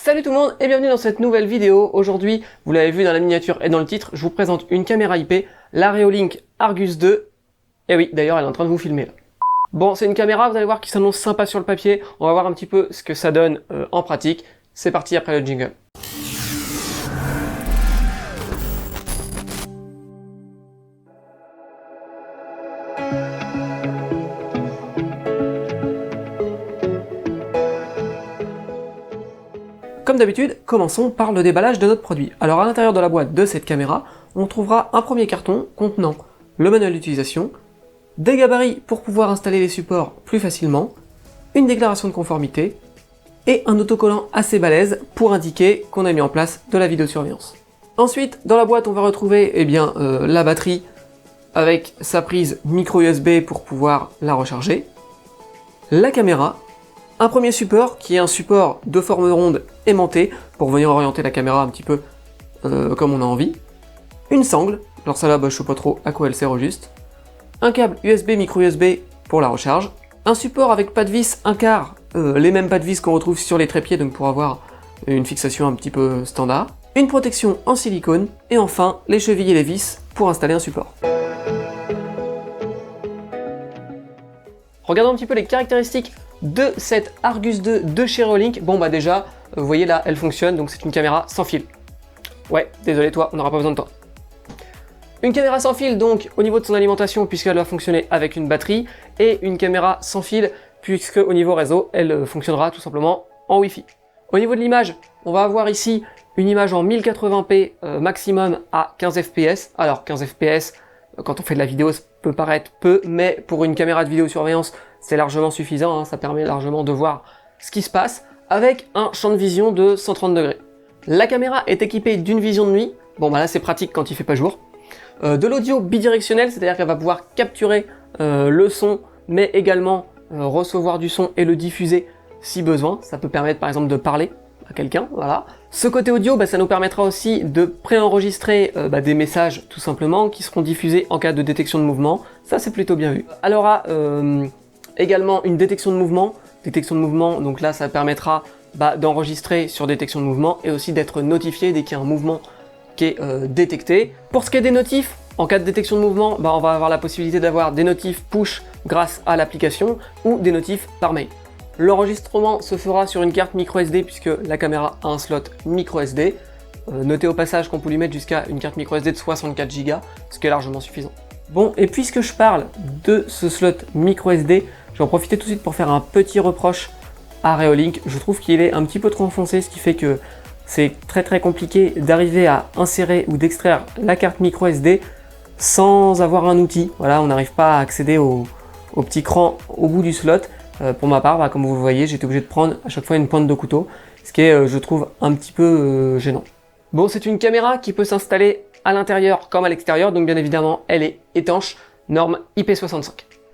Salut tout le monde et bienvenue dans cette nouvelle vidéo. Aujourd'hui, vous l'avez vu dans la miniature et dans le titre, je vous présente une caméra IP, la Reolink Argus 2. Et oui, d'ailleurs, elle est en train de vous filmer là. Bon, c'est une caméra, vous allez voir, qui s'annonce sympa sur le papier. On va voir un petit peu ce que ça donne en pratique. C'est parti après le jingle. Comme d'habitude, commençons par le déballage de notre produit. Alors à l'intérieur de la boîte de cette caméra, on trouvera un premier carton contenant le manuel d'utilisation, des gabarits pour pouvoir installer les supports plus facilement, une déclaration de conformité et un autocollant assez balèze pour indiquer qu'on a mis en place de la vidéosurveillance. Ensuite, dans la boîte, on va retrouver la batterie avec sa prise micro USB pour pouvoir la recharger, la caméra, un premier support qui est un support de forme ronde aimantée pour venir orienter la caméra un petit peu comme on a envie, une sangle, alors ça là je sais pas trop à quoi elle sert au juste, un câble USB micro USB pour la recharge, un support avec pas de vis, un quart, les mêmes pas de vis qu'on retrouve sur les trépieds donc pour avoir une fixation un petit peu standard, une protection en silicone et enfin les chevilles et les vis pour installer un support. Regardons un petit peu les caractéristiques de cette Argus 2 de chez Reolink. Bon bah déjà, vous voyez là, elle fonctionne, donc c'est une caméra sans fil. Ouais, désolé toi, on n'aura pas besoin de toi. Une caméra sans fil donc au niveau de son alimentation puisqu'elle va fonctionner avec une batterie, et une caméra sans fil puisque au niveau réseau, elle fonctionnera tout simplement en Wi-Fi. Au niveau de l'image, on va avoir ici une image en 1080p maximum à 15 fps. Alors 15 fps, quand on fait de la vidéo, ça peut paraître peu, mais pour une caméra de vidéosurveillance, c'est largement suffisant, hein, ça permet largement de voir ce qui se passe, avec un champ de vision de 130 degrés. La caméra est équipée d'une vision de nuit, bon bah là c'est pratique quand il fait pas jour, de l'audio bidirectionnel, c'est-à-dire qu'elle va pouvoir capturer le son, mais également recevoir du son et le diffuser si besoin, ça peut permettre par exemple de parler à quelqu'un, voilà. Ce côté audio, ça nous permettra aussi de préenregistrer des messages tout simplement, qui seront diffusés en cas de détection de mouvement, ça c'est plutôt bien vu. Elle aura également une détection de mouvement, donc là ça permettra d'enregistrer sur détection de mouvement et aussi d'être notifié dès qu'il y a un mouvement qui est détecté. Pour ce qui est des notifs, en cas de détection de mouvement, on va avoir la possibilité d'avoir des notifs push grâce à l'application ou des notifs par mail. L'enregistrement se fera sur une carte micro SD puisque la caméra a un slot micro SD. Notez au passage qu'on peut lui mettre jusqu'à une carte micro SD de 64 Go, ce qui est largement suffisant. Bon, et puisque je parle de ce slot micro SD, je vais en profiter tout de suite pour faire un petit reproche à Reolink. Je trouve qu'il est un petit peu trop enfoncé, ce qui fait que c'est très compliqué d'arriver à insérer ou d'extraire la carte micro SD sans avoir un outil. Voilà, on n'arrive pas à accéder au petit cran au bout du slot. Pour ma part, comme vous le voyez, j'étais obligé de prendre à chaque fois une pointe de couteau, ce qui est, je trouve, un petit peu gênant. Bon, c'est une caméra qui peut s'installer à l'intérieur comme à l'extérieur, donc bien évidemment, elle est étanche, norme IP65.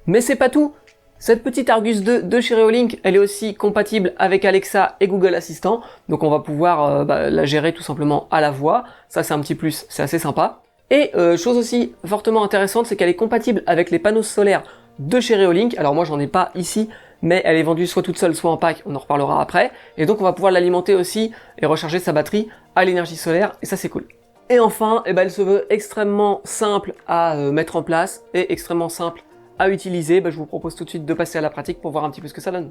Mais c'est pas tout. Cette petite Argus 2 de chez Reolink, elle est aussi compatible avec Alexa et Google Assistant, donc on va pouvoir la gérer tout simplement à la voix. Ça, c'est un petit plus, c'est assez sympa. Et chose aussi fortement intéressante, c'est qu'elle est compatible avec les panneaux solaires de chez Reolink. Alors moi, j'en ai pas ici, mais elle est vendue soit toute seule, soit en pack, on en reparlera après. Et donc on va pouvoir l'alimenter aussi et recharger sa batterie à l'énergie solaire, et ça c'est cool. Et enfin, elle se veut extrêmement simple à mettre en place et extrêmement simple à utiliser. Je vous propose tout de suite de passer à la pratique pour voir un petit peu ce que ça donne.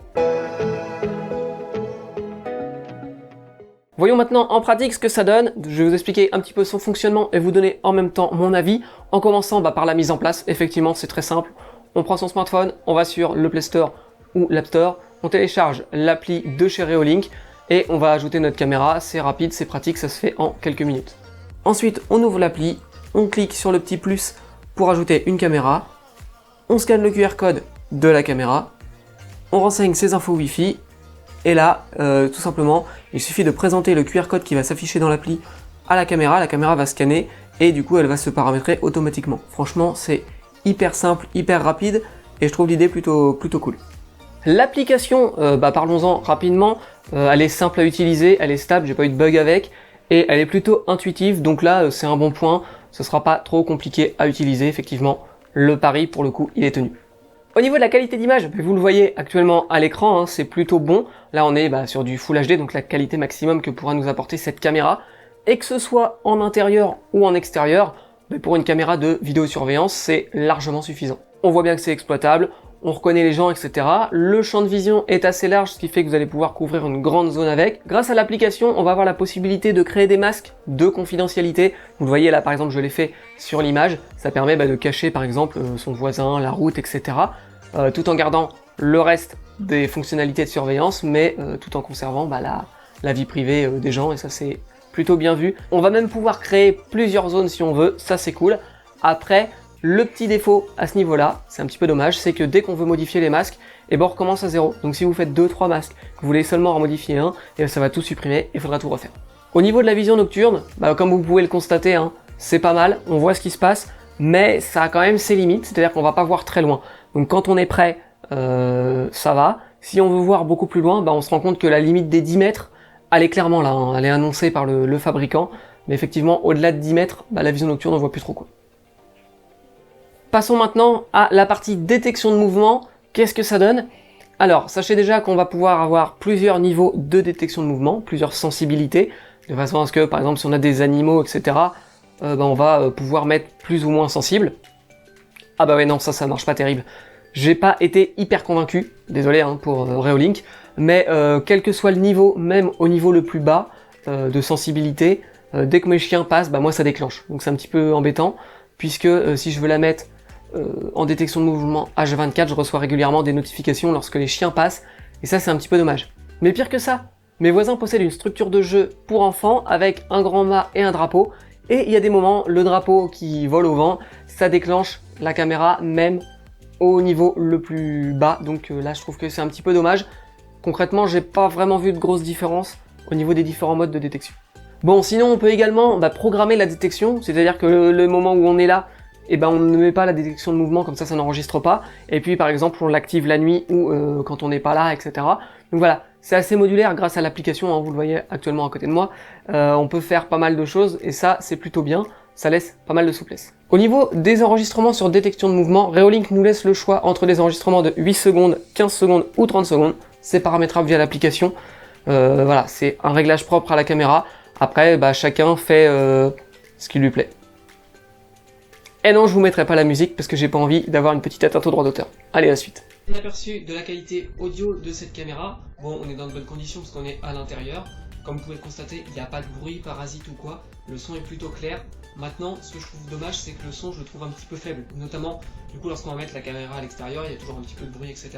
Voyons maintenant en pratique ce que ça donne. Je vais vous expliquer un petit peu son fonctionnement et vous donner en même temps mon avis, en commençant par la mise en place. Effectivement, c'est très simple. On prend son smartphone, on va sur le Play Store ou l'App Store, on télécharge l'appli de chez Reolink et on va ajouter notre caméra. C'est rapide, c'est pratique, ça se fait en quelques minutes. Ensuite, on ouvre l'appli, on clique sur le petit plus pour ajouter une caméra, on scanne le QR code de la caméra, on renseigne ses infos Wi-Fi, et là, tout simplement, il suffit de présenter le QR code qui va s'afficher dans l'appli à la caméra va scanner et du coup elle va se paramétrer automatiquement. Franchement, c'est hyper simple, hyper rapide et je trouve l'idée plutôt cool. L'application, parlons-en rapidement, elle est simple à utiliser, elle est stable, j'ai pas eu de bug avec, et elle est plutôt intuitive, donc là c'est un bon point, ce sera pas trop compliqué à utiliser, effectivement, le pari pour le coup il est tenu. Au niveau de la qualité d'image, vous le voyez actuellement à l'écran, hein, c'est plutôt bon. Là on est sur du Full HD, donc la qualité maximum que pourra nous apporter cette caméra. Et que ce soit en intérieur ou en extérieur, pour une caméra de vidéosurveillance, c'est largement suffisant. On voit bien que c'est exploitable, on reconnaît les gens, etc. Le champ de vision est assez large, ce qui fait que vous allez pouvoir couvrir une grande zone avec. Grâce à l'application, on va avoir la possibilité de créer des masques de confidentialité. Vous le voyez là, par exemple, je l'ai fait sur l'image. Ça permet de cacher, par exemple, son voisin, la route, etc. Tout en gardant le reste des fonctionnalités de surveillance, mais tout en conservant la vie privée des gens, et ça c'est plutôt bien vu. On va même pouvoir créer plusieurs zones si on veut, ça c'est cool. Après, le petit défaut à ce niveau-là, c'est un petit peu dommage, c'est que dès qu'on veut modifier les masques, on recommence à zéro. Donc si vous faites 2-3 masques, que vous voulez seulement en modifier un, ça va tout supprimer et il faudra tout refaire. Au niveau de la vision nocturne, comme vous pouvez le constater, hein, c'est pas mal, on voit ce qui se passe, mais ça a quand même ses limites, c'est-à-dire qu'on va pas voir très loin. Donc quand on est prêt, ça va. Si on veut voir beaucoup plus loin, on se rend compte que la limite des 10 mètres, elle est clairement là, hein, elle est annoncée par le fabricant, mais effectivement, au-delà de 10 mètres, la vision nocturne, on voit plus trop quoi. Passons maintenant à la partie détection de mouvement. Qu'est-ce que ça donne? Alors, sachez déjà qu'on va pouvoir avoir plusieurs niveaux de détection de mouvement, plusieurs sensibilités, de façon à ce que, par exemple, si on a des animaux, etc., on va pouvoir mettre plus ou moins sensible. Ah bah ouais, non, ça marche pas terrible. J'ai pas été hyper convaincu, désolé hein, pour Reolink, mais quel que soit le niveau, même au niveau le plus bas de sensibilité, dès que mes chiens passent, moi ça déclenche. Donc c'est un petit peu embêtant, puisque si je veux la mettre en détection de mouvement H24, je reçois régulièrement des notifications lorsque les chiens passent, et ça c'est un petit peu dommage. Mais pire que ça, mes voisins possèdent une structure de jeu pour enfants avec un grand mât et un drapeau, et il y a des moments, le drapeau qui vole au vent, ça déclenche la caméra même au niveau le plus bas, donc là je trouve que c'est un petit peu dommage. Concrètement, j'ai pas vraiment vu de grosse différence au niveau des différents modes de détection. Bon, sinon on peut également programmer la détection, c'est-à-dire que le moment où on est là, on ne met pas la détection de mouvement, comme ça n'enregistre pas, et puis par exemple on l'active la nuit ou quand on n'est pas là, etc. Donc voilà, c'est assez modulaire grâce à l'application, hein, vous le voyez actuellement à côté de moi, on peut faire pas mal de choses, et ça c'est plutôt bien, ça laisse pas mal de souplesse. Au niveau des enregistrements sur détection de mouvement, Reolink nous laisse le choix entre des enregistrements de 8 secondes, 15 secondes ou 30 secondes, c'est paramétrable via l'application, voilà, c'est un réglage propre à la caméra, après chacun fait ce qui lui plaît. Et non, je vous mettrai pas la musique parce que j'ai pas envie d'avoir une petite atteinte au droit d'auteur. Allez, la suite. Un aperçu de la qualité audio de cette caméra. Bon, on est dans de bonnes conditions parce qu'on est à l'intérieur. Comme vous pouvez le constater, il n'y a pas de bruit, parasite ou quoi. Le son est plutôt clair. Maintenant, ce que je trouve dommage, c'est que le son, je le trouve un petit peu faible. Notamment, du coup, lorsqu'on va mettre la caméra à l'extérieur, il y a toujours un petit peu de bruit, etc.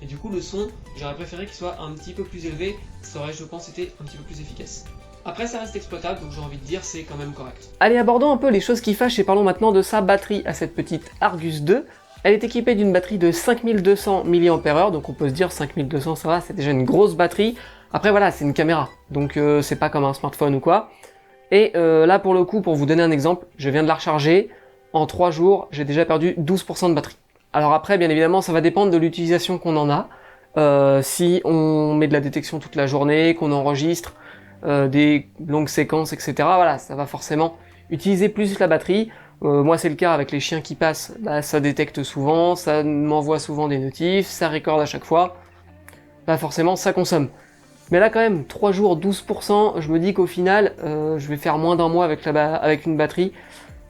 Et du coup, le son, j'aurais préféré qu'il soit un petit peu plus élevé. Ça aurait, je pense, été un petit peu plus efficace. Après ça reste exploitable, donc j'ai envie de dire c'est quand même correct. Allez, abordons un peu les choses qui fâchent et parlons maintenant de sa batterie à cette petite Argus 2. Elle est équipée d'une batterie de 5200 mAh, donc on peut se dire 5200 ça va, c'est déjà une grosse batterie. Après voilà, c'est une caméra, donc c'est pas comme un smartphone ou quoi. Et là pour le coup, pour vous donner un exemple, je viens de la recharger, en 3 jours j'ai déjà perdu 12% de batterie. Alors après bien évidemment ça va dépendre de l'utilisation qu'on en a. Si on met de la détection toute la journée, qu'on enregistre, des longues séquences, etc. Voilà, ça va forcément utiliser plus la batterie. Moi c'est le cas avec les chiens qui passent, ça détecte souvent, ça m'envoie souvent des notifs, ça recorde à chaque fois. Forcément ça consomme. Mais là quand même, 3 jours, 12%, je me dis qu'au final, je vais faire moins d'un mois avec une batterie.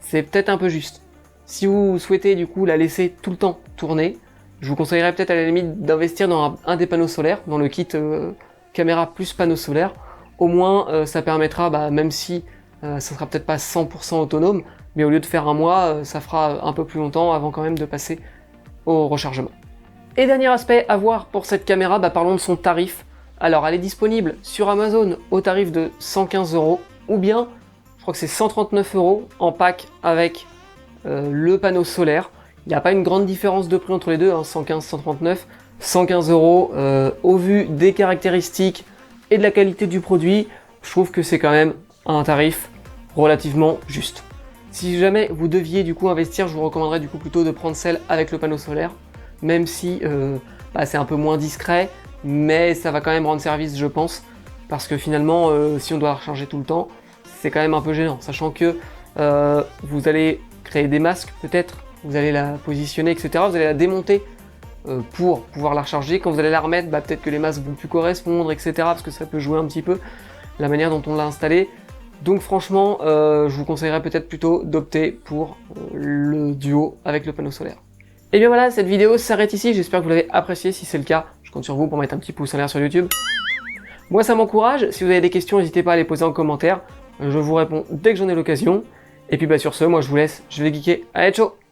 C'est peut-être un peu juste. Si vous souhaitez du coup la laisser tout le temps tourner, je vous conseillerais peut-être à la limite d'investir dans un des panneaux solaires, dans le kit caméra plus panneau solaire. Au moins, ça permettra, même si ça sera peut-être pas 100% autonome, mais au lieu de faire un mois, ça fera un peu plus longtemps avant quand même de passer au rechargement. Et dernier aspect à voir pour cette caméra, parlons de son tarif. Alors, elle est disponible sur Amazon au tarif de 115 €, ou bien, je crois que c'est 139 € en pack avec le panneau solaire. Il n'y a pas une grande différence de prix entre les deux, 115, 139, 115 € au vu des caractéristiques et de la qualité du produit, je trouve que c'est quand même un tarif relativement juste. Si jamais vous deviez du coup investir, je vous recommanderais du coup plutôt de prendre celle avec le panneau solaire, même si c'est un peu moins discret, mais ça va quand même rendre service je pense, parce que finalement si on doit la recharger tout le temps, c'est quand même un peu gênant, sachant que vous allez créer des masques peut-être, vous allez la positionner, etc. Vous allez la démonter pour pouvoir la recharger. Quand vous allez la remettre, bah, peut-être que les masques vont plus correspondre, etc. Parce que ça peut jouer un petit peu la manière dont on l'a installé. Donc franchement, je vous conseillerais peut-être plutôt d'opter pour le duo avec le panneau solaire. Et bien voilà, cette vidéo s'arrête ici, j'espère que vous l'avez appréciée. Si c'est le cas, je compte sur vous pour mettre un petit pouce en l'air sur YouTube. Moi ça m'encourage, si vous avez des questions, n'hésitez pas à les poser en commentaire. Je vous réponds dès que j'en ai l'occasion. Et puis bah sur ce, moi je vous laisse, je vais geeker. Allez, ciao!